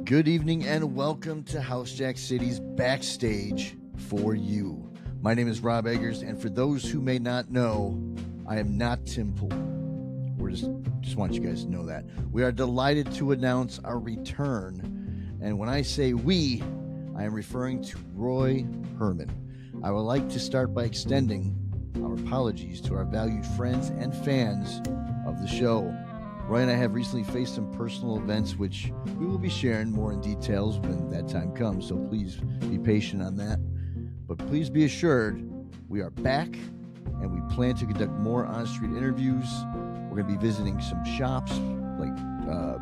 Good evening and welcome to House Jack City's Backstage for You. My name is Rob Eggers, and for those who may not know, I am not Tim Pool. We're just want you guys to know that. We are delighted to announce our return, and when I say we, I am referring to Roy Herman. I would like to start by extending our apologies to our valued friends and fans of the show. Roy and I have recently faced some personal events, which we will be sharing more in details when that time comes, so please be patient on that. But please be assured, we are back, and we plan to conduct more on-street interviews. We're going to be visiting some shops, like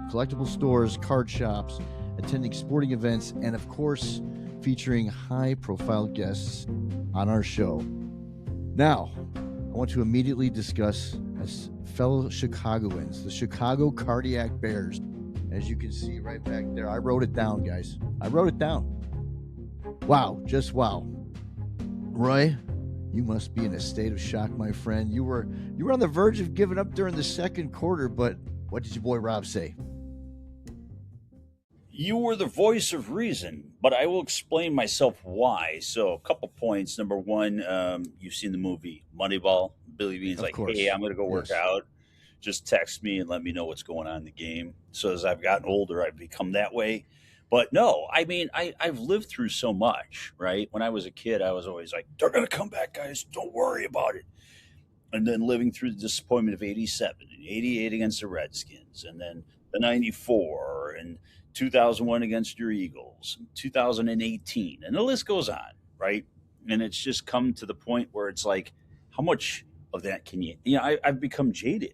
collectible stores, card shops, attending sporting events, and of course, featuring high-profile guests on our show. Now, I want to immediately discuss as fellow Chicagoans, the Chicago Cardiac Bears. As you can see right back there, I wrote it down, guys. I wrote it down. Wow, just wow. Roy, you must be in a state of shock, my friend. You were on the verge of giving up during the second quarter, but what did your boy Rob say? You were the voice of reason, but I will explain myself why. So, a couple points. Number one, you've seen the movie Moneyball. Billy Bean's like, course. hey, I'm going to go work out. Just text me and let me know what's going on in the game. So, as I've gotten older, I've become that way. But no, I mean, I've lived through so much, right? When I was a kid, I was always like, they're going to come back, guys. Don't worry about it. And then living through the disappointment of 87 and 88 against the Redskins, and then the 94 and 2001 against your Eagles, 2018, and the list goes on, right? And it's just come to the point where it's like, how much of that can you, I've become jaded.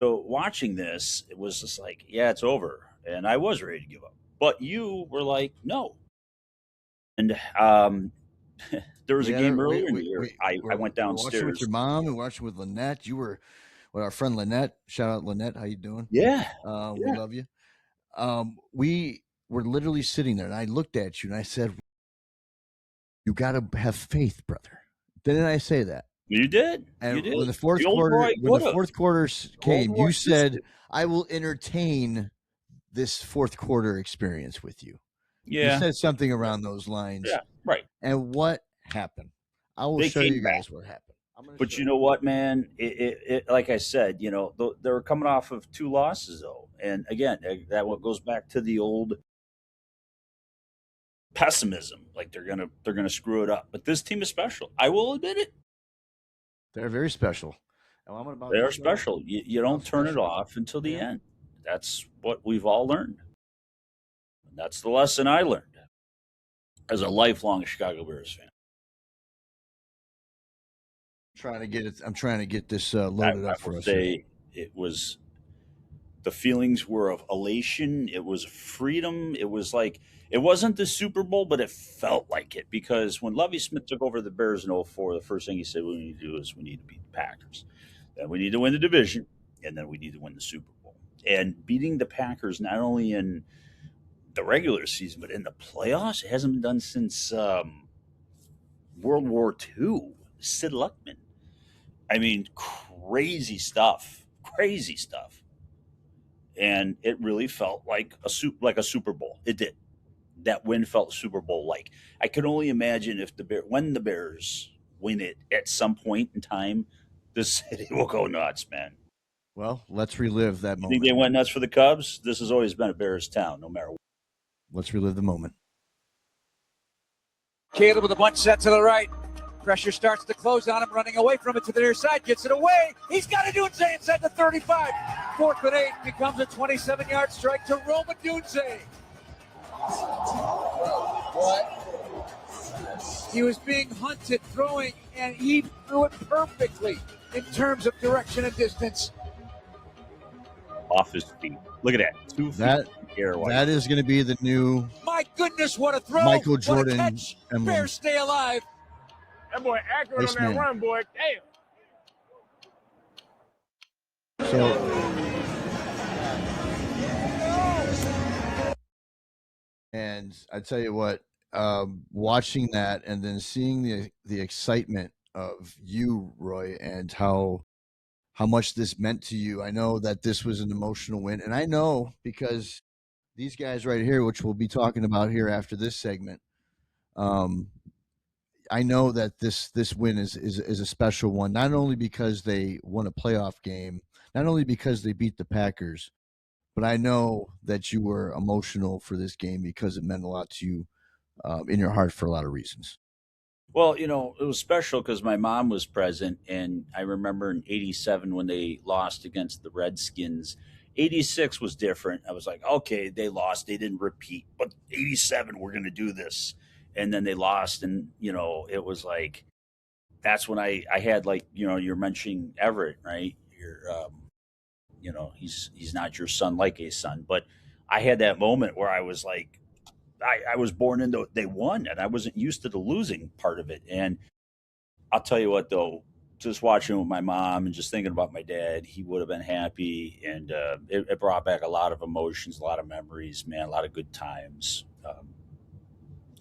So watching this, it was just like, yeah, it's over. And I was ready to give up. But you were like, no. And there was a game earlier in the year. I went downstairs. Watching with your mom and watching with Lynette. You were with our friend Lynette. Shout out Lynette. How you doing? Yeah. We love you. We were literally sitting there, and I looked at you, and I said, you got to have faith, brother. Didn't I say that? You did. And you did. when the fourth quarter came, you said, I will entertain this fourth quarter experience with you. Yeah. You said something around those lines. Yeah, right. And what happened? I will show you guys what happened. But you know what, man? It like I said, they were coming off of two losses, though. And again, that what goes back to the old pessimism. Like they're gonna screw it up. But this team is special. I will admit it. They're very special. They are special. You don't turn it off until the end. That's what we've all learned. And that's the lesson I learned as a lifelong Chicago Bears fan. I'm trying to get this loaded up for us. It was the feelings were of elation. It was freedom. It was like it wasn't the Super Bowl, but it felt like it because when Lovie Smith took over the Bears in 2004, the first thing he said, "What we need to do is we need to beat the Packers. Then we need to win the division, and then we need to win the Super Bowl." And beating the Packers not only in the regular season but in the playoffs, it hasn't been done since World War II. Sid Luckman. I mean, crazy stuff. And it really felt like a Super Bowl. It did. That win felt Super Bowl like. I could only imagine if when the Bears win it at some point in time, the city will go nuts, man. Well, let's relive that moment. Think they went nuts for the Cubs? This has always been a Bears town, no matter what. Let's relive the moment. Caleb with a bunch set to the right. Pressure starts to close on him, running away from it to the near side, gets it away. He's got to do it inside the 35. 4th and 8 becomes a 27-yard strike to Roma Dunze. He was being hunted, throwing, and he threw it perfectly in terms of direction and distance. Off his feet. Look at that. 2 feet. That is going to be the new. My goodness, what a throw. Michael Jordan. What a catch. Bears stay alive. That boy accurate on that run, boy. Damn. So, and I tell you what, watching that and then seeing the excitement of you, Roy, and how much this meant to you. I know that this was an emotional win, and I know because these guys right here, which we'll be talking about here after this segment, um, I know that this win is a special one, not only because they won a playoff game, not only because they beat the Packers, but I know that you were emotional for this game because it meant a lot to you in your heart for a lot of reasons. Well, it was special because my mom was present, and I remember in '87 when they lost against the Redskins. '86 was different. I was like, okay, they lost, they didn't repeat, but '87, we're going to do this, and then they lost, and it was like that's when I had like you're mentioning Everett, right? He's not your son like a son, but I had that moment where I was like, I was born into they won, and I wasn't used to the losing part of it, and I'll tell you what, though, just watching with my mom and just thinking about my dad, he would have been happy, and it brought back a lot of emotions, a lot of memories, man, a lot of good times.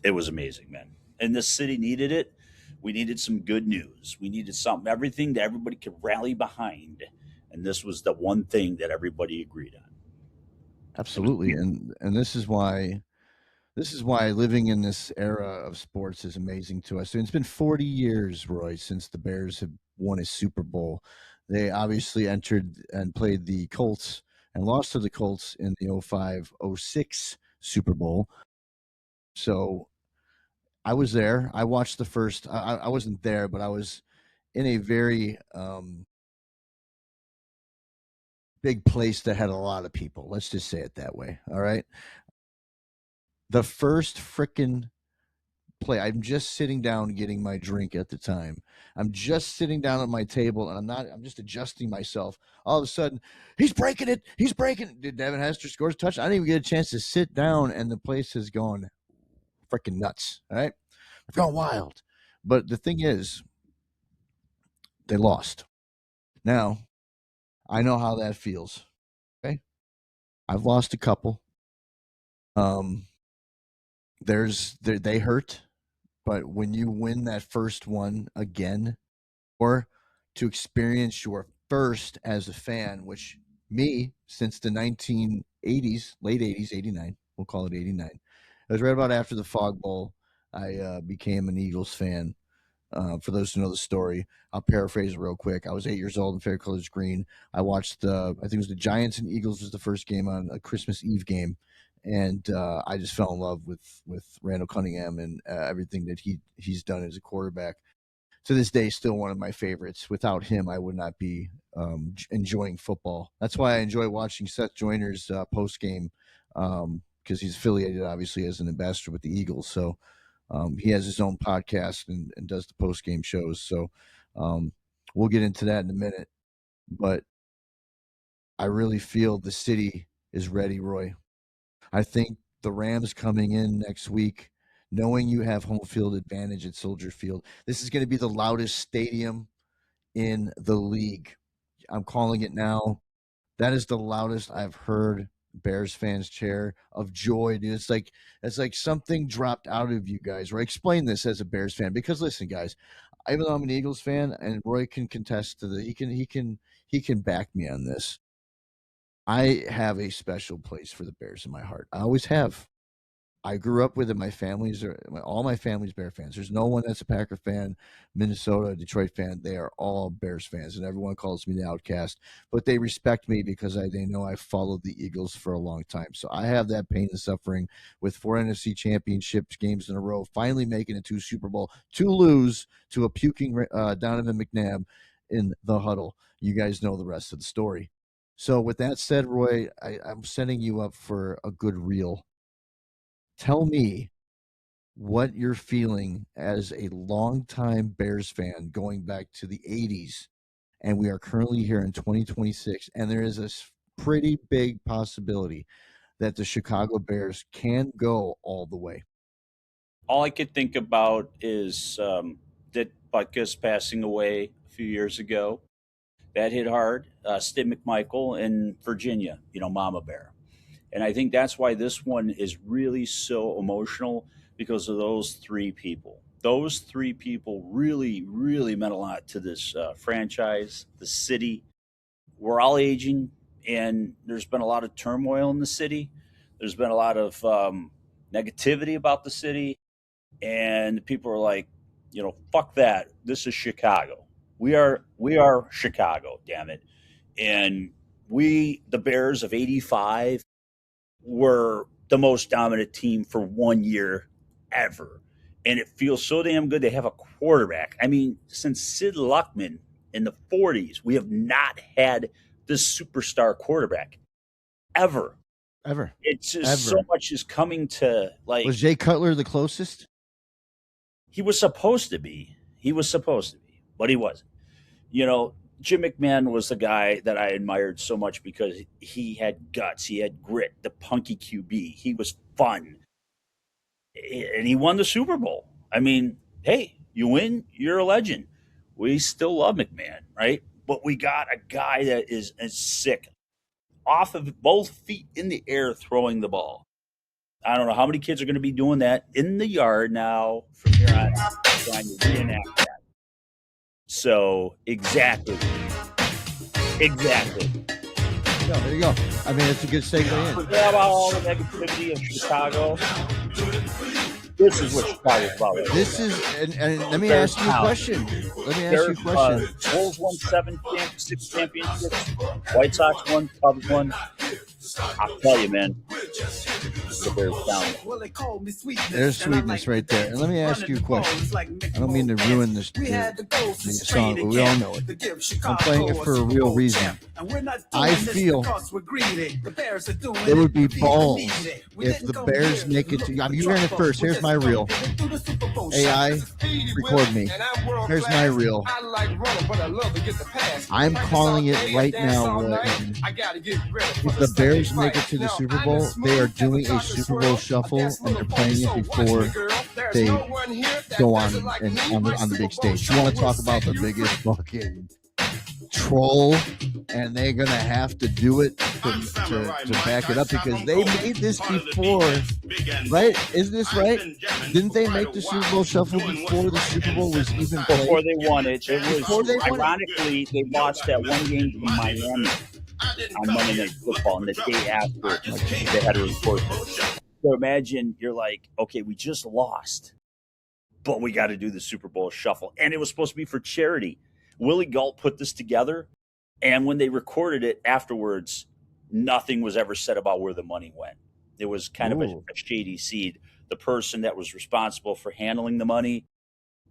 It was amazing, man. And this city needed it. We needed some good news. We needed something, everything that everybody could rally behind, and this was the one thing that everybody agreed on. It was Absolutely, beautiful. and this is why living in this era of sports is amazing to us. And it's been 40 years, Roy, since the Bears have won a Super Bowl. They obviously entered and played the Colts and lost to the Colts in the 05-06 Super Bowl. So I was there. I watched the first. I wasn't there, but I was in a very big place that had a lot of people. Let's just say it that way. All right. The first frickin' play. I'm just sitting down getting my drink at the time. I'm just sitting down at my table and I'm just adjusting myself. All of a sudden, he's breaking it. He's breaking it. Did Devin Hester scores a touchdown? I didn't even get a chance to sit down and the place has gone freaking nuts. All right. It's gone wild. But the thing is, they lost. Now, I know how that feels. Okay. I've lost a couple. Um, they hurt, but when you win that first one again, or to experience your first as a fan, which me, since the 1980s, late 80s, 89, we'll call it 89. It was right about after the Fog Bowl. I became an Eagles fan. For those who know the story, I'll paraphrase it real quick. I was 8 years old in Fair Colors Green. I watched I think it was the Giants and Eagles was the first game on a Christmas Eve game, and I just fell in love with Randall Cunningham and everything that he's done as a quarterback. To this day, still one of my favorites. Without him, I would not be enjoying football. That's why I enjoy watching Seth Joyner's post game because he's affiliated, obviously, as an ambassador with the Eagles. So he has his own podcast and does the post game shows. So we'll get into that in a minute. But I really feel the city is ready, Roy. I think the Rams coming in next week, knowing you have home field advantage at Soldier Field, this is going to be the loudest stadium in the league. I'm calling it now. That is the loudest I've heard Bears fans cheer of joy, dude. It's like something dropped out of you guys. Right? Explain this as a Bears fan, because listen, guys, even though I'm an Eagles fan, and Roy can contest to the he can back me on this. I have a special place for the Bears in my heart. I always have. I grew up with it. All my family's Bear fans. There's no one that's a Packer fan, Minnesota, Detroit fan. They are all Bears fans, and everyone calls me the outcast. But they respect me because they know I followed the Eagles for a long time. So I have that pain and suffering with 4 NFC championships games in a row, finally making it to Super Bowl, to lose to a puking Donovan McNabb in the huddle. You guys know the rest of the story. So with that said, Roy, I'm setting you up for a good reel. Tell me what you're feeling as a longtime Bears fan going back to the 80s. And we are currently here in 2026. And there is a pretty big possibility that the Chicago Bears can go all the way. All I could think about is that Butkus passing away a few years ago. That hit hard. Steve McMichael in Virginia, Mama Bear. And I think that's why this one is really so emotional because of those three people. Those three people really, really meant a lot to this franchise, the city. We're all aging, and there's been a lot of turmoil in the city. There's been a lot of negativity about the city, and people are like, fuck that. This is Chicago. We are Chicago, damn it. And the Bears of '85, were the most dominant team for 1 year ever. And it feels so damn good to have a quarterback. I mean, since Sid Luckman in the 40s, we have not had this superstar quarterback ever. Ever. It's just so much is coming to like. Was Jay Cutler the closest? He was supposed to be. But he wasn't. Jim McMahon was the guy that I admired so much because he had guts, he had grit, the punky QB. He was fun. And he won the Super Bowl. I mean, hey, you win, you're a legend. We still love McMahon, right? But we got a guy that is sick, off of both feet in the air, throwing the ball. I don't know how many kids are going to be doing that in the yard now from here on out, trying to reenact that. So, exactly. Yeah, there you go. I mean, it's a good segue in. Forget about all the negativity of Chicago. This is what Chicago's about. Right? This is, and let me ask you a question. Bulls won 6 championships. White Sox won, Cubs won. I'll tell you, man. The Bears down. There's sweetness right there. And let me ask you a question. I don't mean to ruin the song, but we all know it. I'm playing it for a real reason. I feel there would be balls if the Bears make it to. You're hearing it first. Here's my reel. AI, record me. Here's my reel. I'm calling it right now. If the Bears make it to the Super Bowl, they are doing a Super Bowl shuffle and they're playing it before they go on the big stage. You want to talk about the biggest fucking troll, and they're gonna have to do it to back it up because they made this before, right? Isn't this right? Didn't they make the Super Bowl shuffle before the Super Bowl was even played? Before they won it, ironically they lost that one game to Miami on Monday Night Football, and the day after they had a report. So imagine you're like, okay, we just lost, but we got to do the Super Bowl shuffle, and it was supposed to be for charity. Willie Galt put this together, and when they recorded it afterwards, nothing was ever said about where the money went. It was kind of a shady seed. The person that was responsible for handling the money,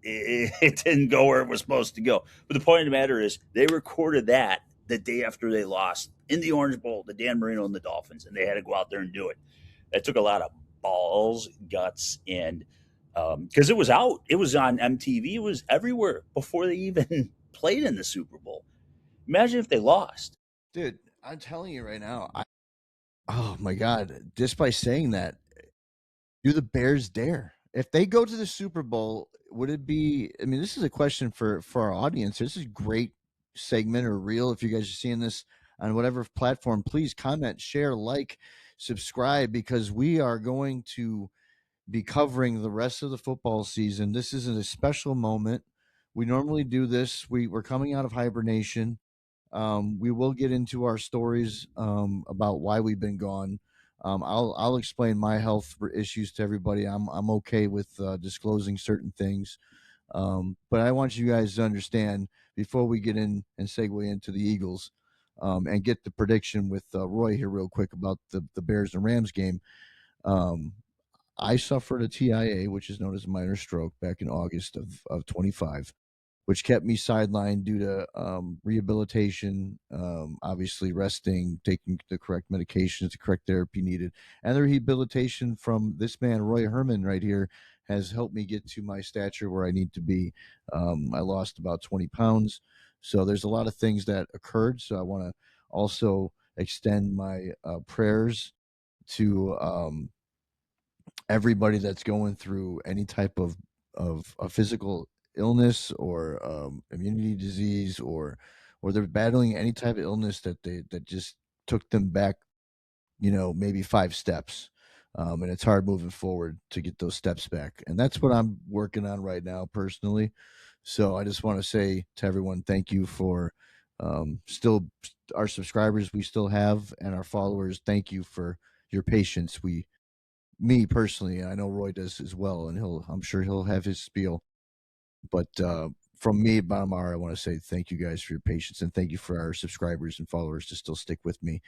it didn't go where it was supposed to go. But the point of the matter is they recorded that the day after they lost in the Orange Bowl to Dan Marino and the Dolphins, and they had to go out there and do it. That took a lot of balls, guts, and because it was out. It was on MTV. It was everywhere before they even played in the Super Bowl. Imagine if they lost. Dude, I'm telling you right now. Oh, my God. Just by saying that, do the Bears dare? If they go to the Super Bowl, would it be – I mean, this is a question for our audience. This is a great segment or reel. If you guys are seeing this on whatever platform, please comment, share, like, subscribe, because we are going to be covering the rest of the football season. This is a special moment. We normally do this. We're coming out of hibernation. We will get into our stories about why we've been gone. I'll explain my health issues to everybody. I'm okay with disclosing certain things, but I want you guys to understand before we get in and segue into the Eagles and get the prediction with Roy here real quick about the Bears and Rams game. I suffered a TIA, which is known as a minor stroke, back in August of 25, which kept me sidelined due to rehabilitation, obviously resting, taking the correct medications, the correct therapy needed. And the rehabilitation from this man, Roy Herman, right here, has helped me get to my stature where I need to be. I lost about 20 pounds. So there's a lot of things that occurred. So I want to also extend my prayers to everybody that's going through any type of a physical illness or immunity disease, or they're battling any type of illness that just took them back, maybe 5 steps. And it's hard moving forward to get those steps back. And that's what I'm working on right now personally. So I just want to say to everyone, thank you for still our subscribers we still have, and our followers. Thank you for your patience. Me personally, I know Roy does as well, and I'm sure he'll have his spiel. But from me, Bonamar, I want to say thank you guys for your patience, and thank you for our subscribers and followers to still stick with me.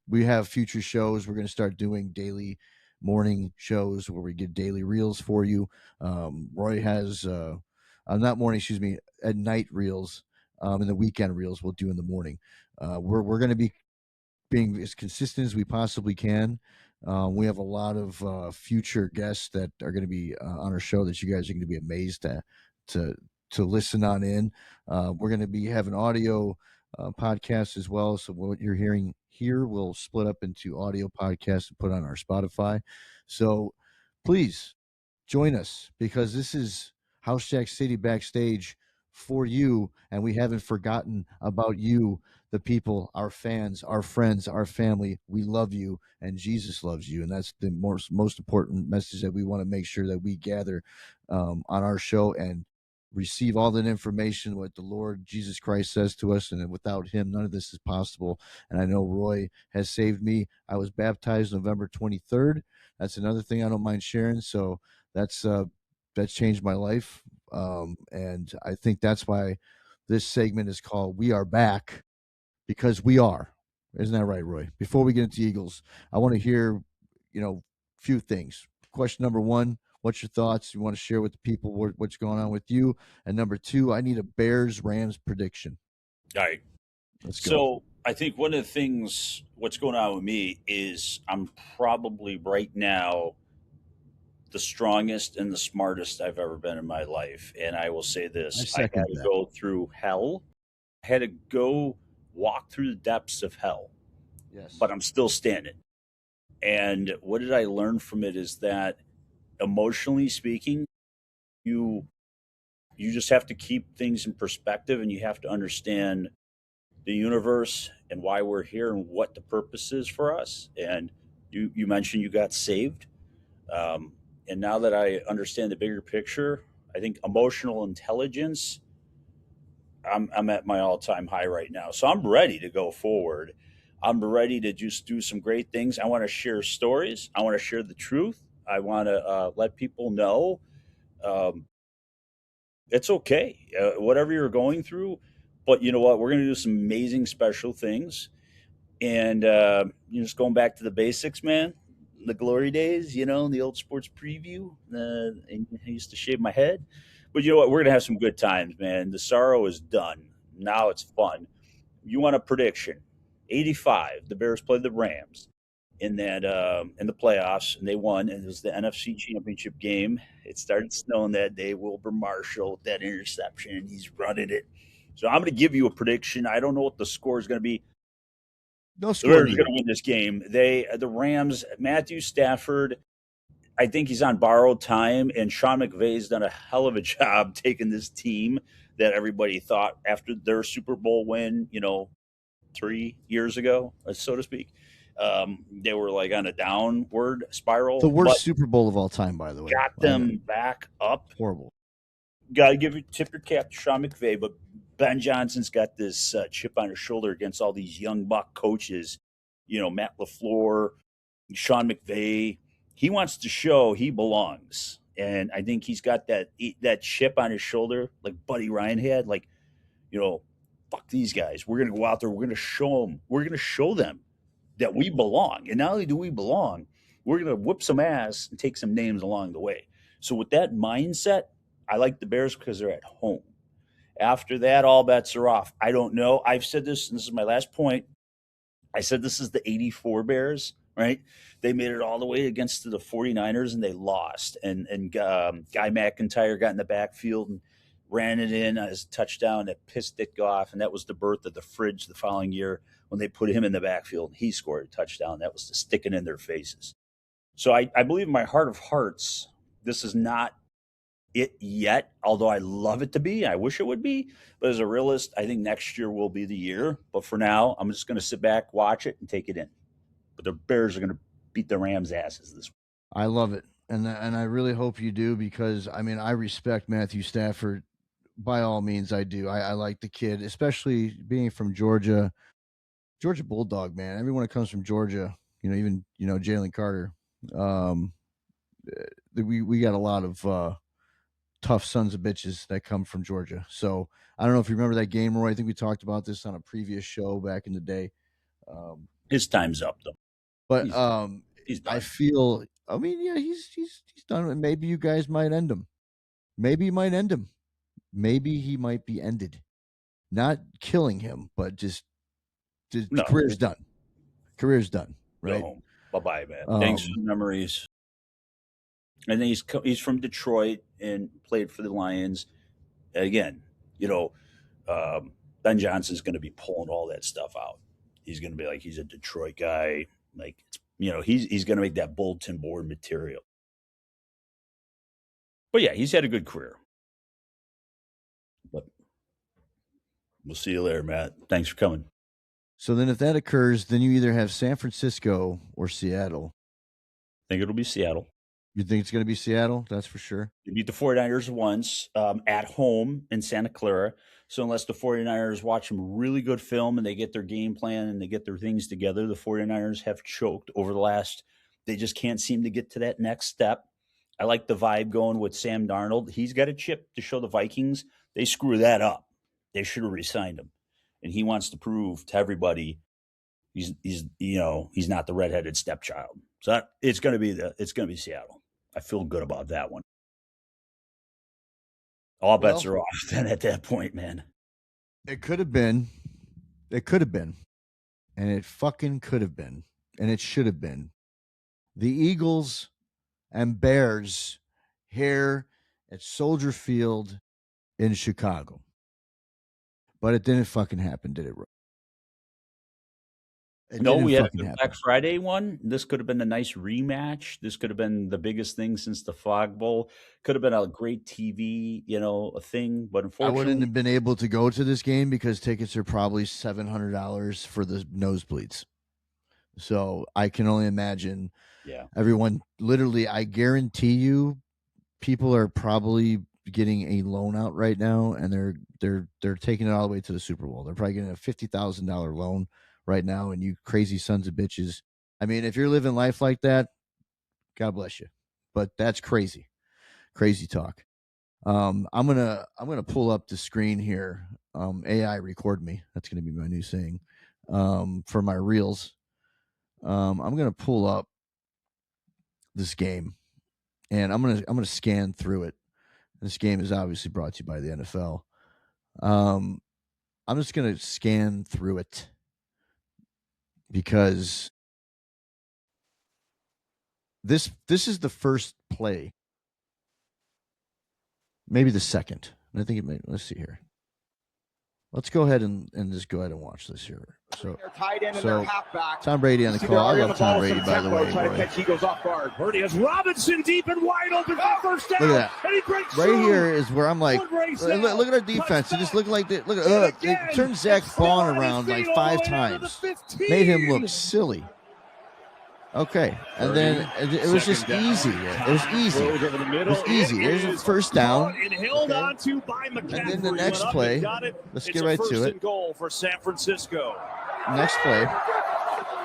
We have future shows. We're going to start doing daily morning shows where we get daily reels for you. Roy has not morning, excuse me, at night reels, and the weekend reels we'll do in the morning. We're going to be being as consistent as we possibly can. We have a lot of future guests that are going to be on our show that you guys are going to be amazed to to listen on in. We're going to be having audio podcasts as well. So what you're hearing here will split up into audio podcasts and put on our Spotify. So please join us because this is House Jack City Backstage for you, and we haven't forgotten about you, the people, our fans, our friends, our family. We love you, and Jesus loves you, and that's the most important message that we want to make sure that we gather on our show and receive all that information what the Lord Jesus Christ says to us, and without him none of this is possible. And I know Roy has saved me. I was baptized November 23rd. That's another thing I don't mind sharing. So that's changed my life, and I think that's why this segment is called "We Are Back," because we are. Isn't that right, Roy? Before we get into Eagles, I want to hear, few things. Question number one: what's your thoughts? You want to share with the people what's going on with you? And number two, I need a Bears-Rams prediction. All right. Let's go. So I think one of the things, what's going on with me is I'm probably right now the strongest and the smartest I've ever been in my life. And I will say I this: I had second to that. go through hell. I had to go walk through the depths of hell, Yes. but I'm still standing. And what did I learn from it is that emotionally speaking, you you just have to keep things in perspective and you have to understand the universe and why we're here and what the purpose is for us. And you mentioned you got saved. Um, and now that I understand the bigger picture, I think emotional intelligence, I'm at my all time high right now. So I'm ready to go forward. I'm ready to just do some great things. I want to share stories. I want to share the truth. I want to let people know um, it's okay, whatever you're going through. But you know what? We're going to do some amazing special things. And you're just going back to the basics, man. The glory days, the old sports preview. I used to shave my head. But you know what? We're going to have some good times, man. The sorrow is done. Now it's fun. You want a prediction? 85. The Bears played the Rams in the playoffs, and they won. And it was the NFC Championship game. It started snowing that day. Wilbur Marshall, that interception, he's running it. So I'm going to give you a prediction. I don't know what the score is going to be. No The score Bears are needed. going to win this game. The Rams, Matthew Stafford, I think he's on borrowed time, and Sean McVay's done a hell of a job taking this team that everybody thought after their Super Bowl win, 3 years ago, so to speak. They were like on a downward spiral, The worst but Super Bowl of all time, by the way. got I know. them back up. Horrible. Got to tip your cap to Sean McVay, but Ben Johnson's got this chip on his shoulder against all these young buck coaches. Matt LaFleur, Sean McVay. He wants to show he belongs, and I think he's got that chip on his shoulder, like Buddy Ryan had. Like, fuck these guys. We're gonna go out there. We're gonna show them. We're gonna show them that we belong. And not only do we belong, we're gonna whip some ass and take some names along the way. So with that mindset, I like the Bears because they're at home. After that, all bets are off. I don't know. I've said this, and this is my last point. I said this is the 84 Bears, right? They made it all the way against the 49ers and they lost. And Guy McIntyre got in the backfield and ran it in as a touchdown that pissed it off. And that was the birth of the fridge the following year when they put him in the backfield. He scored a touchdown. That was to stick it in their faces. So I believe in my heart of hearts, this is not it yet, although I love it to be. I wish it would be. But as a realist, I think next year will be the year. But for now, I'm just going to sit back, watch it, and take it in. But the Bears are going to beat the Rams' asses this week. I love it. And I really hope you do because, I respect Matthew Stafford. By all means, I do. I like the kid, especially being from Georgia. Georgia Bulldog, man. Everyone that comes from Georgia, even Jalen Carter. We got a lot of tough sons of bitches that come from Georgia. So I don't know if you remember that game, Roy. I think we talked about this on a previous show back in the day. His time's up, though. But he's done. I feel, he's done. Maybe you guys might end him. Maybe you might end him. Maybe he might be ended. Not killing him, but just career's done. Career's done. Right. Go home. Bye-bye, man. Thanks for the memories. And then he's from Detroit and played for the Lions. Again, Ben Johnson's going to be pulling all that stuff out. He's going to be like, he's a Detroit guy. Like, he's going to make that bulletin board material. But yeah, he's had a good career. But we'll see you later, Matt. Thanks for coming. So then if that occurs, then you either have San Francisco or Seattle. I think it'll be Seattle. You think it's going to be Seattle? That's for sure. They beat the 49ers once at home in Santa Clara. So unless the 49ers watch some really good film and they get their game plan and they get their things together, the 49ers have choked over the last – they just can't seem to get to that next step. I like the vibe going with Sam Darnold. He's got a chip to show the Vikings. They screw that up. They should have re-signed him. And he wants to prove to everybody he's not the redheaded stepchild. So it's going to be Seattle. I feel good about that one. All bets are off then at that point, man. It could have been. It could have been. And it fucking could have been. And it should have been. The Eagles and Bears here at Soldier Field in Chicago. But it didn't fucking happen, did it? We had a Black Friday one. This could have been a nice rematch. This could have been the biggest thing since the Fog Bowl. Could have been a great TV, a thing. But unfortunately, I wouldn't have been able to go to this game because tickets are probably $700 for the nosebleeds. So I can only imagine. Yeah, everyone. Literally, I guarantee you, people are probably getting a loan out right now, and they're taking it all the way to the Super Bowl. They're probably getting a $50,000 loan right now, and you crazy sons of bitches. I mean, if you're living life like that, God bless you. But that's crazy talk. I'm gonna pull up the screen here. AI record me. That's gonna be my new thing for my reels. I'm gonna pull up this game, and I'm gonna scan through it. This game is obviously brought to you by the NFL. I'm just gonna scan through it, because this is the first play, maybe the second. I think it may. Let's see here. Let's go ahead and just go ahead and watch this here. So Tom Brady on the call. I love Tom Brady, by the way. He goes off guard. Purdy has Robinson deep and wide open for first down. Look at that. Right here is where I'm like, look at our defense. It just looked like that. Look at it turned Zach Vaughn around like 5 times. Made him look silly. Okay, and then it was just easy. It was easy. It was easy. There's a first down. Okay. And then the next play, let's get right to it. Goal for San Francisco. Next play.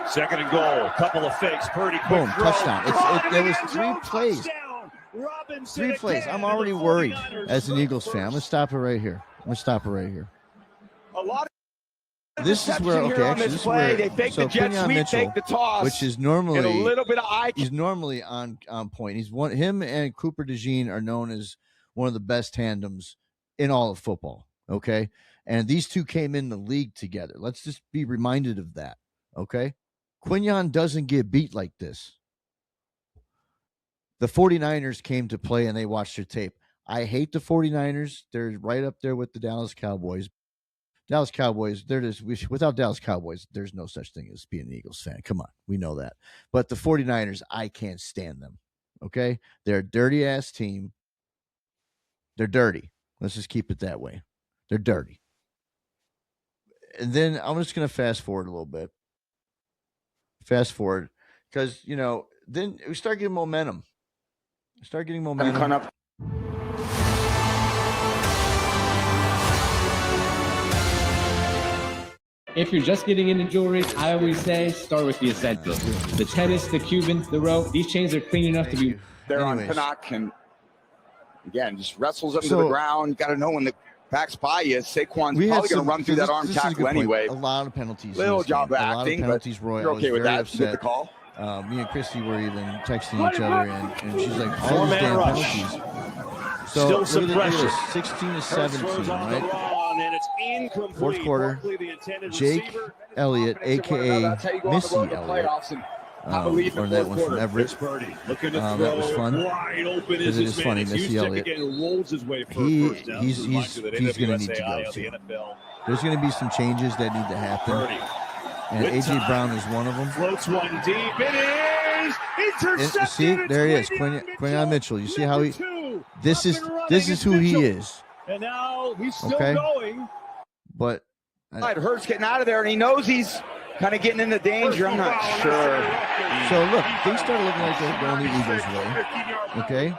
2nd and goal. Couple of fakes. Purdy. Boom, touchdown. There was 3 plays. 3 plays. I'm already worried as an Eagles fan. I'm going to stop it right here. A lot. This is where this is where they fake the jet sweep, fake the toss, which is normally a little bit of eye. He's normally on point. Him and Cooper DeJean are known as one of the best tandems in all of football. Okay, and these two came in the league together. Let's just be reminded of that. Okay, Quinyon doesn't get beat like this. The 49ers came to play and they watched their tape. I hate the 49ers. They're right up there with the Dallas Cowboys. Dallas Cowboys, without Dallas Cowboys, there's no such thing as being an Eagles fan. Come on, we know that. But the 49ers, I can't stand them, okay? They're a dirty-ass team. They're dirty. Let's just keep it that way. They're dirty. And then I'm just going to fast forward a little bit. Fast forward, because, then we start getting momentum. If you're just getting into jewelry, I always say start with the essentials. The tennis, the Cuban, the rope. These chains are clean enough to be. They're on Pinnock, and again, just wrestles him to the ground. You got to know when the back's by you. Saquon's probably going to run through that arm tackle anyway. A lot of penalties. Little job of acting, a lot of penalties, Roy. You're okay with that? Upset. With the call? Me and Christy were even texting each other, and she's like, all these damn penalties. So still some pressure. 16 to 17, right? And it's incomplete. Fourth quarter. Jake Elliott, aka Missy Elliott. Or that one from Everett. That was fun. Because it is funny, Missy Elliott. He's going to need to go too. There's going to be some changes that need to happen. And A.J. Brown is one of them. Floats one deep. It is intercepted. See, there he is, Quinyon Mitchell. You see how he? This is who he is. And now he's still going. But Hurts getting out of there, and he knows he's kind of getting into danger. I'm not sure. So look, things started looking like they're going the Eagles' way. Okay.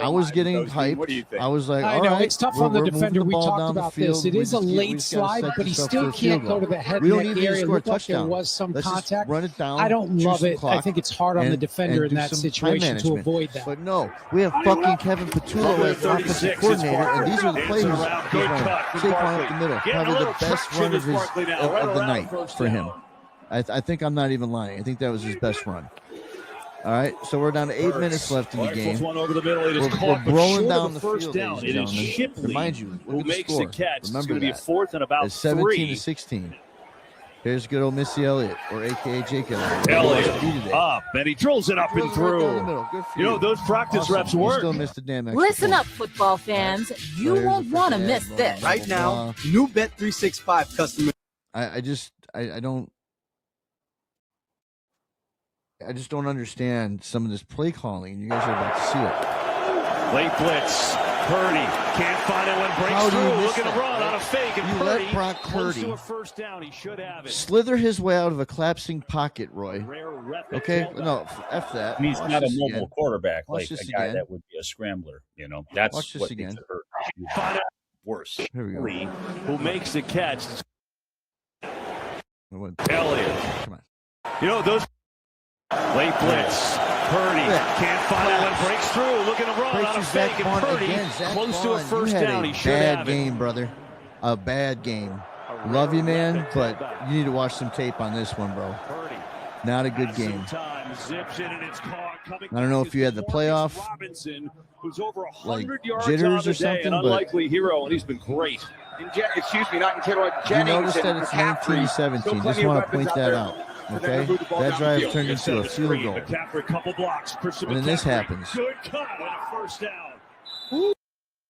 I was getting hyped. What do you think? I was like, I know, all right, it's tough on the defender. We talked down about the field. this. It is a late slide, but he still can't go to the head We don't neck need to area. score a Looked like there touchdown. was some Let's just contact. run it down. I don't love it. Clock, I think it's hard on the defender in do that some situation time to avoid that. But no, we have fucking Kevin Petullo as offensive coordinator, and these are the plays he's running. Saquon up the middle, probably the best run of the night for him. I think I'm not even lying. I think that was his best run. All right, so we're down to 8 minutes left in the game. One over the middle. It is We're rolling down the first field, down. It is Shipley Remind you, who makes the catch. Remember it's going to be a that. fourth and about It's 17 3. to 16. Here's good old Missy Elliott, or a.k.a. Jake Elliott. Up, and he drills it up and through. You know, those practice reps work. Still missed the damn extra Listen point. up, football fans. You won't want to miss this. Right now, new Bet365 customer. I just don't understand some of this play calling. You guys are about to see it. Late blitz. Purdy can't find it when breaks through. Looking to run on a fake, and You Purdy let Brock Purdy to a first down. He should have it. slither his way out of a collapsing pocket, Roy. Okay, no, F that. And he's not a mobile quarterback Watch like this a guy again. that would be a scrambler. You know, that's Watch this what again. makes it hurt. Worse. Here we go. Who makes the catch? Elliott. Come on. You know, those late blitz. Purdy can't find it when breaks through. Looking to run on a fake, and Purdy close to a first down. He should have it. Bad game, brother. A bad game. Love you, man, but you need to watch some tape on this one, bro. Not a good game. I don't know if you had the playoff like jitters or something, but unlikely hero, and he's been great. Excuse me, not in Kittle. you notice that it's 19-17. Just want to point that out. Okay, that drive turned into a field goal, and then this happens. Good cut on a first down.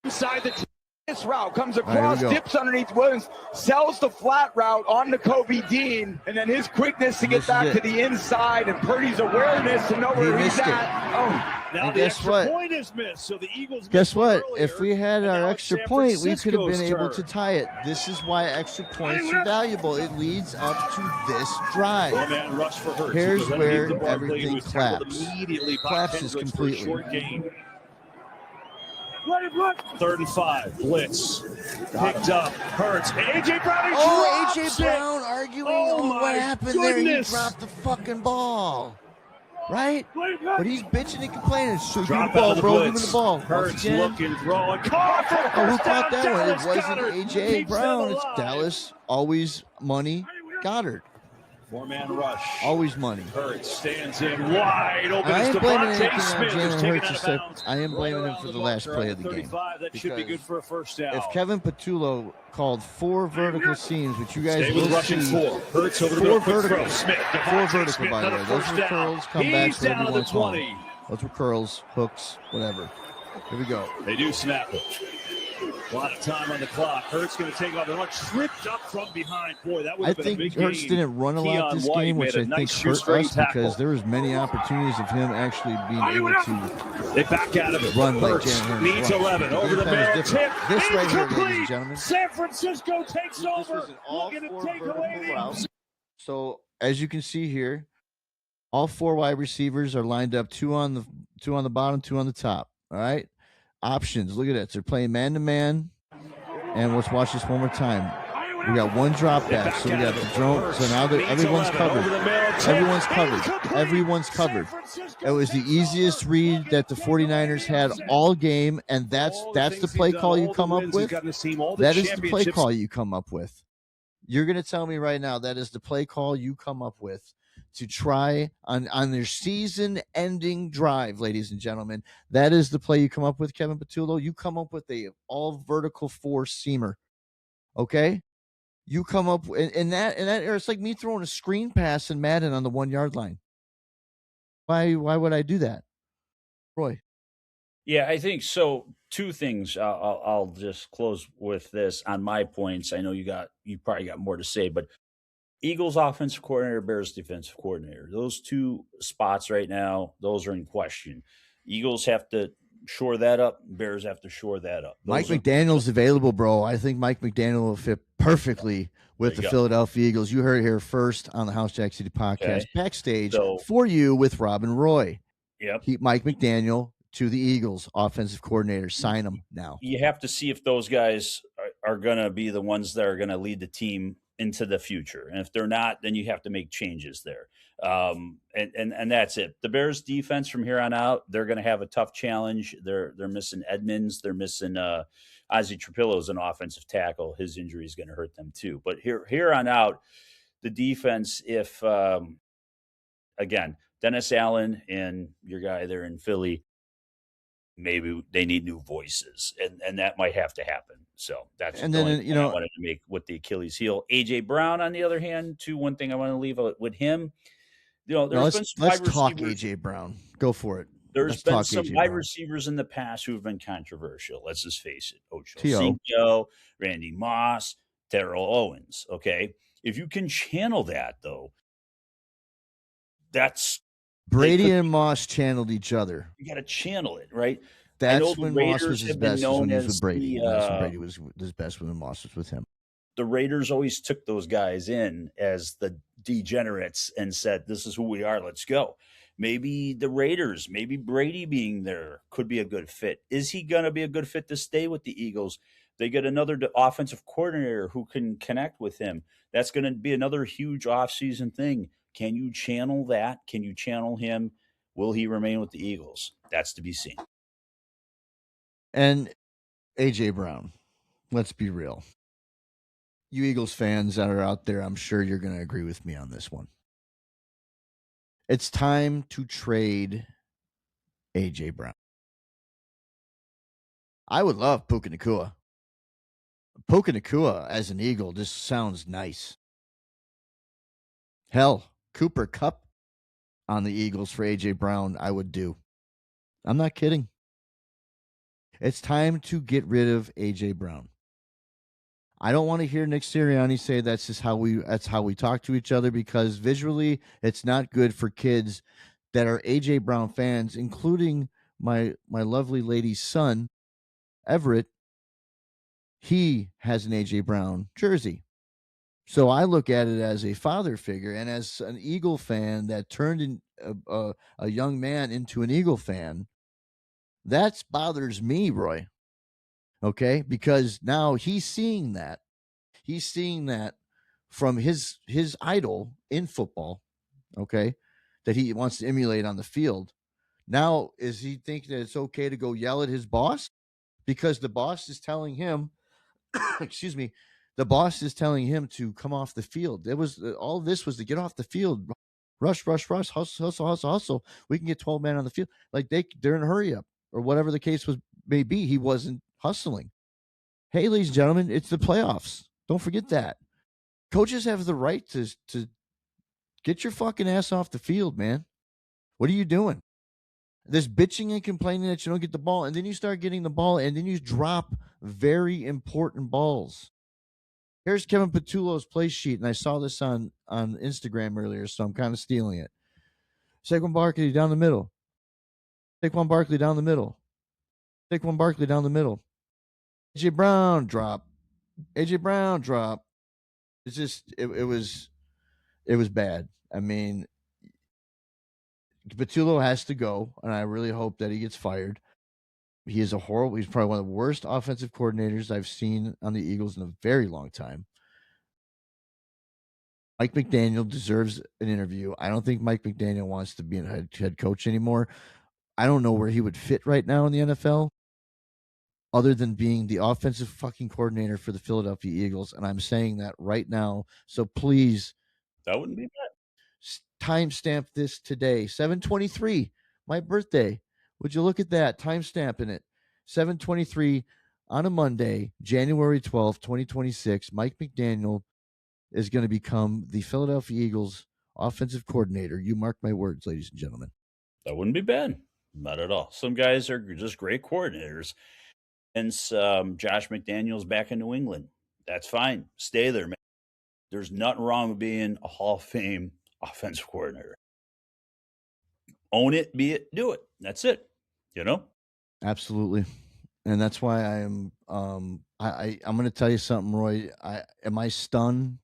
Inside the This route comes All right, across, here we go. dips underneath Williams, sells the flat route on to Kobe Dean, and then his quickness to get This is back it. to the inside, and Purdy's awareness to know where he's missed it. at. Oh. Now And the guess extra what? point is missed, so the Eagles Guess what? earlier, If we had and our now it's extra San point, we could have been Francisco's able to turn. tie it. This is why extra points are valuable. It leads up to this drive. One-man rush for Hurts. Here's He goes where underneath the Barkley, everything who's tackled claps. immediately by Collapses Kendricks for a completely. short gain. 3rd and 5. Blitz. Picked up. Hurts. A.J. Brown. Oh, drops A.J. it. Brown arguing. Oh, Oh, my what happened there? He goodness. dropped the fucking ball. Right? But he's bitching and complaining. So give me Drop the out ball, of the bro. Give me blitz. the ball. Hurts Once again. looking, throwing. Caught for the Oh, who first caught down. that one? It Dallas wasn't Goddard A.J. keeps them Brown. It's alive. Dallas. Always money. Goddard. 4-man rush. Always money. Hurts stands in wide open. And I It's ain't blaming Devontae anything on Smith, who's Jalen taken Hurts out of except bounds. I am blaming him Right for around the last marker play at of the game. 35. That should be Because good for a first down. If Kevin Petullo called 4 vertical seams, which you guys Stay with will rushing see, 4. Hurts over the 4 middle. Quick vertical, throw. Smith. 4 Devontae vertical, Smith, by the way. another Those first were down. curls, comebacks, He's whatever down you to want the to call 20. them. Those were curls, hooks, whatever. Here we go. They do snap it. A lot of time on the clock. Hurts going to take off the run. Tripped up from behind. Boy, that would I have been a think big Hurts gain. didn't run a lot Keon this White game, made which a I think nice hurt shoestring us tackle. because there was many opportunities of him actually being able to They back out of it. run like Hurts Jalen Hurts needs runs. 11 over the Game time barrel. is Tip. different. This right here, ladies and Incomplete. gentlemen. San Francisco takes This over. was an all Looking to 4 take vertical away the route. So as you can see here, all 4 wide receivers are lined up, 2 on the bottom, 2 on the top. All right. Options. Look at that. They're playing man to man. And let's watch this one more time. We got one drop back, so we got the drone. So now everyone's covered. Everyone's covered. Everyone's covered. It was the easiest read that the 49ers had all game, and that's the play call you come up with. That is the play call you come up with. You're going to tell me right now that is the play call you come up with to try on their season-ending drive, ladies and gentlemen. That is the play you come up with, Kevin Patullo. You come up with a all-vertical four-seamer, okay? You come up in that it's like me throwing a screen pass in Madden on the 1-yard line. Why would I do that, Roy? Yeah, I think so. Two things. I'll just close with this on my points. I know you probably got more to say, but Eagles offensive coordinator, Bears defensive coordinator. Those two spots right now, those are in question. Eagles have to shore that up. Bears have to shore that up. Mike McDaniel's available, bro. I think Mike McDaniel will fit perfectly with the Philadelphia Eagles. You heard it here first on the House Jack City podcast, Backstage for you with Rob and Roy. Yep. Keep Mike McDaniel to the Eagles offensive coordinator. Sign them now. You have to see if those guys are going to be the ones that are going to lead the team into the future. And if they're not, then you have to make changes there. And that's it. The Bears defense from here on out, they're going to have a tough challenge. They're missing Edmonds. They're missing Ozzie Trapillo's an offensive tackle. His injury is going to hurt them too. But here on out, the defense, if again, Dennis Allen and your guy there in Philly, maybe they need new voices, and that might have to happen. So that's and then I wanted to make with the Achilles heel. AJ Brown, on the other hand, one thing I want to leave with him. There's been some let's talk AJ Brown. Go for it. There's been some wide receivers in the past who have been controversial. Let's just face it: Ocho Cinco, Randy Moss, Terrell Owens. Okay, if you can channel that though, that's. Brady and Moss channeled each other. You got to channel it, right? That's when Moss was his best. When he was with Brady. That's when Brady was his best when Moss was with him. The Raiders always took those guys in as the degenerates and said, "This is who we are. Let's go." Maybe the Raiders, maybe Brady being there could be a good fit. Is he going to be a good fit to stay with the Eagles? They get another offensive coordinator who can connect with him. That's going to be another huge offseason thing. Can you channel that? Can you channel him? Will he remain with the Eagles? That's to be seen. And AJ Brown, let's be real. You Eagles fans that are out there, I'm sure you're going to agree with me on this one. It's time to trade AJ Brown. I would love Puka Nacua. Puka Nacua as an Eagle just sounds nice. Hell, Cooper Kupp on the Eagles for AJ Brown, I would do. I'm not kidding. It's time to get rid of AJ Brown. I don't want to hear Nick Sirianni say that's how we talk to each other, because visually it's not good for kids that are AJ Brown fans, including my lovely lady's son, Everett. He has an AJ Brown jersey. So I look at it as a father figure, and as an Eagle fan that turned a young man into an Eagle fan, that bothers me, Roy. Okay, because now he's seeing that. He's seeing that from his idol in football, okay, that he wants to emulate on the field. Now, is he thinking that it's okay to go yell at his boss because the boss is telling him, excuse me, the boss is telling him to come off the field? It was all this was to get off the field. Rush, hustle. We can get 12 men on the field. Like they're in a hurry up or whatever the case may be. He wasn't hustling. Hey, ladies and gentlemen, it's the playoffs. Don't forget that. Coaches have the right to get your fucking ass off the field, man. What are you doing? This bitching and complaining that you don't get the ball, and then you start getting the ball, and then you drop very important balls. Here's Kevin Patullo's play sheet, and I saw this on Instagram earlier, so I'm kind of stealing it. Saquon Barkley down the middle. Saquon Barkley down the middle. Saquon Barkley down the middle. AJ Brown drop. AJ Brown drop. It's just it was bad. I mean, Patullo has to go, and I really hope that he gets fired. He's probably one of the worst offensive coordinators I've seen on the Eagles in a very long time. Mike McDaniel deserves an interview. I don't think Mike McDaniel wants to be a head coach anymore. I don't know where he would fit right now in the NFL other than being the offensive fucking coordinator for the Philadelphia Eagles. And I'm saying that right now. So please. That wouldn't be bad. Timestamp this today. 7/23, my birthday. Would you look at that? Timestamping it. 7/23 on a Monday, January 12th, 2026. Mike McDaniel is going to become the Philadelphia Eagles offensive coordinator. You mark my words, ladies and gentlemen. That wouldn't be bad. Not at all. Some guys are just great coordinators. And Josh McDaniels back in New England. That's fine. Stay there, man. There's nothing wrong with being a Hall of Fame offensive coordinator. Own it, be it, do it. That's it. Absolutely. And that's why I am I'm going to tell you something, Roy. Am I stunned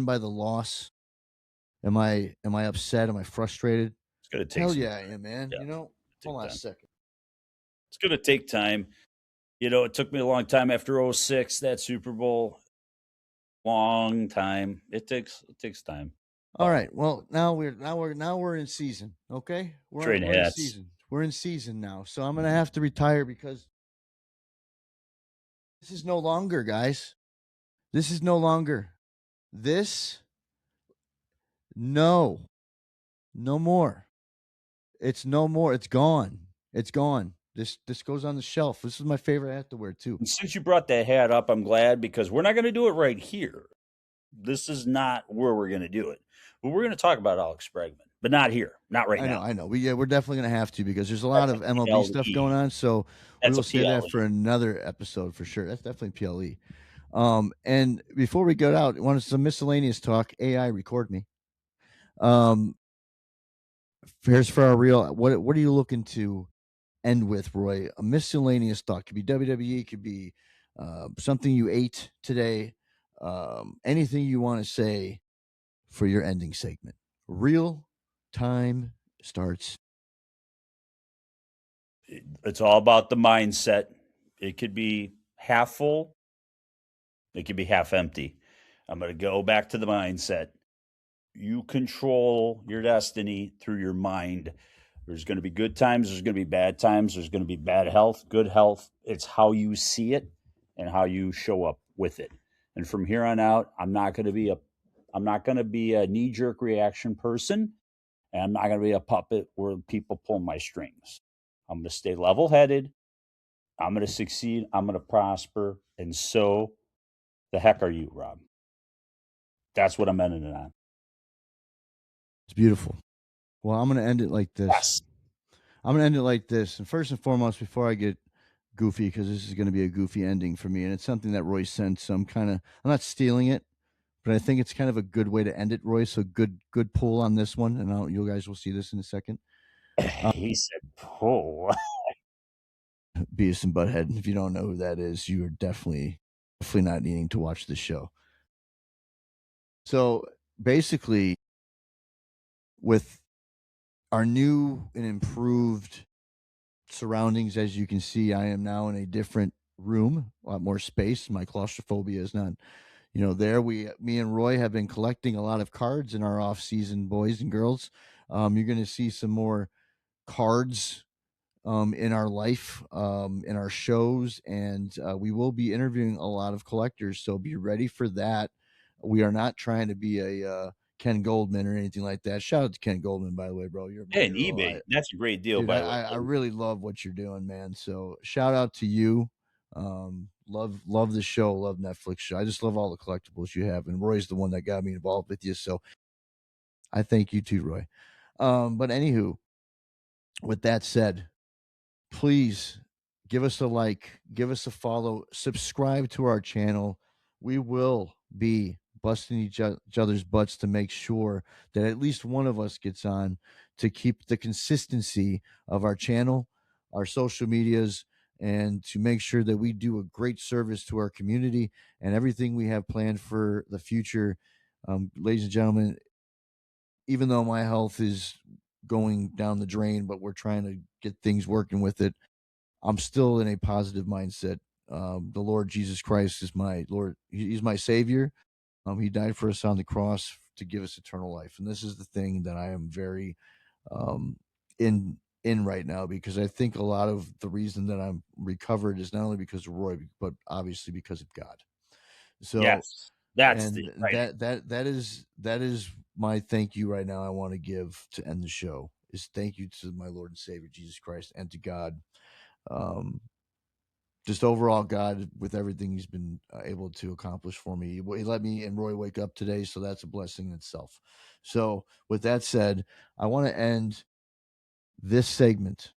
by the loss? Am I upset? Am I frustrated? It's going to take Hell yeah, I am, man. Yeah. Hold on a second. It's going to take time. It took me a long time after 06, that Super Bowl. Long time. It takes time. All right. Well, now we're in season. Okay, we're in season. We're in season now, so I'm gonna have to retire because this is no longer, guys. This is no longer. No more. It's no more. It's gone. It's gone. This goes on the shelf. This is my favorite hat to wear too. And since you brought that hat up, I'm glad because we're not going to do it right here. This is not where we're going to do it. But we're going to talk about Alex Bregman, but not here, not right now. I know. We're definitely going to have to because there's a lot of MLB stuff going on. So we'll save that for another episode for sure. That's definitely PLE. And before we go out, want some miscellaneous talk? AI, record me. Here's for our real. What are you looking to end with, Roy? A miscellaneous talk could be WWE, could be something you ate today, anything you want to say for your ending segment. Real time starts. It's all about the mindset. It could be half full. It could be half empty. I'm going to go back to the mindset. You control your destiny through your mind. There's going to be good times. There's going to be bad times. There's going to be bad health, good health. It's how you see it and how you show up with it. And from here on out, I'm not going to be a knee-jerk reaction person, and I'm not going to be a puppet where people pull my strings. I'm going to stay level-headed. I'm going to succeed. I'm going to prosper. And so the heck are you, Rob? That's what I'm ending it on. It's beautiful. Well, I'm going to end it like this. Yes. I'm going to end it like this. And first and foremost, before I get goofy, because this is going to be a goofy ending for me, and it's something that Roy sent, so I'm not stealing it, but I think it's kind of a good way to end it, Roy. So good pull on this one, and you guys will see this in a second. He said pull. Beavis and Butthead. If you don't know who that is, you are definitely not needing to watch this show. So basically, with our new and improved surroundings, as you can see, I am now in a different room, a lot more space. My claustrophobia is not, there. Me and Roy have been collecting a lot of cards in our off season, boys and girls. You're going to see some more cards in our life, in our shows, and we will be interviewing a lot of collectors. So be ready for that. We are not trying to be a Ken Goldman or anything like that. Shout out to Ken Goldman, by the way, bro. You're and eBay. That's a great deal, dude, by the way. I really love what you're doing, man. So shout out to you. Love the show. Love Netflix show. I just love all the collectibles you have. And Roy's the one that got me involved with you. So I thank you too, Roy. But anywho, with that said, please give us a like, give us a follow, subscribe to our channel. We will be busting each other's butts to make sure that at least one of us gets on to keep the consistency of our channel, our social medias, and to make sure that we do a great service to our community and everything we have planned for the future. Ladies and gentlemen, even though my health is going down the drain, but we're trying to get things working with it, I'm still in a positive mindset. The Lord Jesus Christ is my Lord. He's my Savior. He died for us on the cross to give us eternal life. And this is the thing that I am very in right now, because I think a lot of the reason that I'm recovered is not only because of Roy, but obviously because of God. So yes, that's and the right. that is my thank you right now. I want to give to end the show is thank you to my Lord and Savior Jesus Christ and to God. Just overall, God, with everything He's been able to accomplish for me. He let me and Roy wake up today, so that's a blessing in itself. So, with that said, I want to end this segment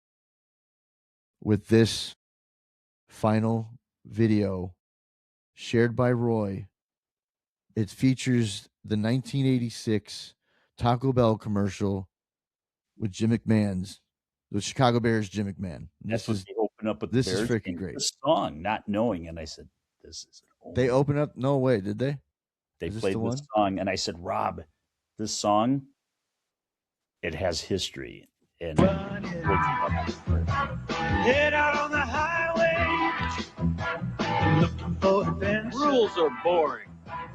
with this final video shared by Roy. It features the 1986 Taco Bell commercial with Jim McMahon's, the Chicago Bears, Jim McMahon. That's what they open up with the this Bears is freaking game, great. the song, not knowing, and I said, "This is." They open up. No way, did they? They played the song, and I said, "Rob, this song, it has history." And head out on the highway, looking for adventure. Rules are boring.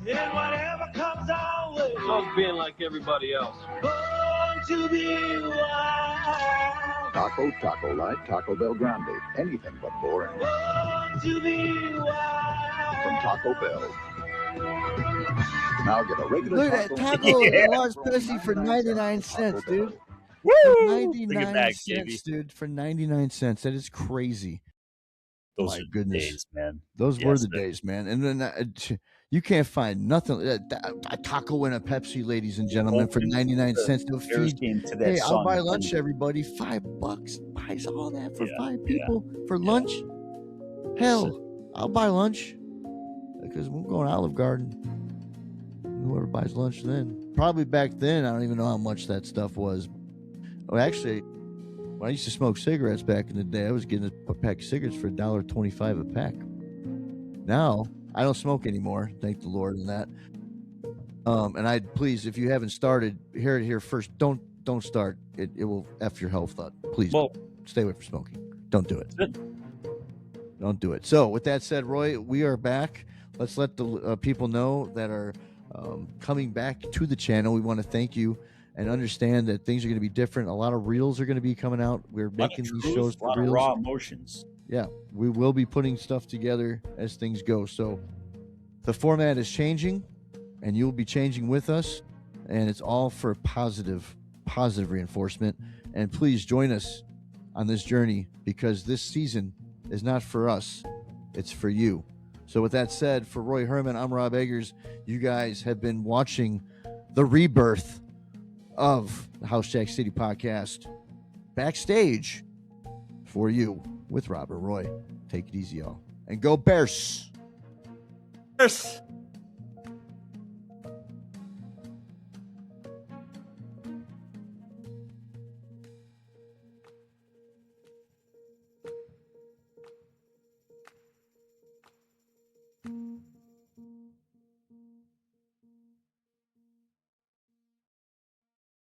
And whatever comes our way, Love being like everybody else. Born to be wild. Taco Light, Taco Bell Grande. Anything but boring. Born to be wild. From Taco Bell. Now get a regular Look at that taco, a large Pepsi for 99 cents, dude. Woo! 99 cents, dude, for 99 cents. That is crazy. Those My are goodness. days, man. Those were the days, man. And then you can't find nothing. A taco and a Pepsi, ladies and gentlemen, for 99 cents. To feed. Hey, I'll buy lunch, everybody. $5 buys all that for 5 people for lunch. Hell, I'll buy lunch because we're going to Olive Garden. Whoever buys lunch then. Probably back then, I don't even know how much that stuff was. Well, actually, when I used to smoke cigarettes back in the day, I was getting a pack of cigarettes for $1.25 a pack. Now, I don't smoke anymore, thank the Lord in that. And please, if you haven't started, hear it here first. Don't start. It will F your health up. Please, stay away from smoking. Don't do it. Don't do it. So, with that said, Roy, we are back. Let's let the people know that are coming back to the channel. We want to thank you. And understand that things are going to be different. A lot of reels are going to be coming out. We're making these shows for reels. Raw emotions. Yeah, we will be putting stuff together as things go. So the format is changing, and you'll be changing with us. And it's all for positive reinforcement. And please join us on this journey, because this season is not for us. It's for you. So with that said, for Roy Herman, I'm Rob Eggers. You guys have been watching the rebirth of the House Jack City podcast, Backstage for you with Robert Roy. Take it easy, y'all. And go Bears! Bears!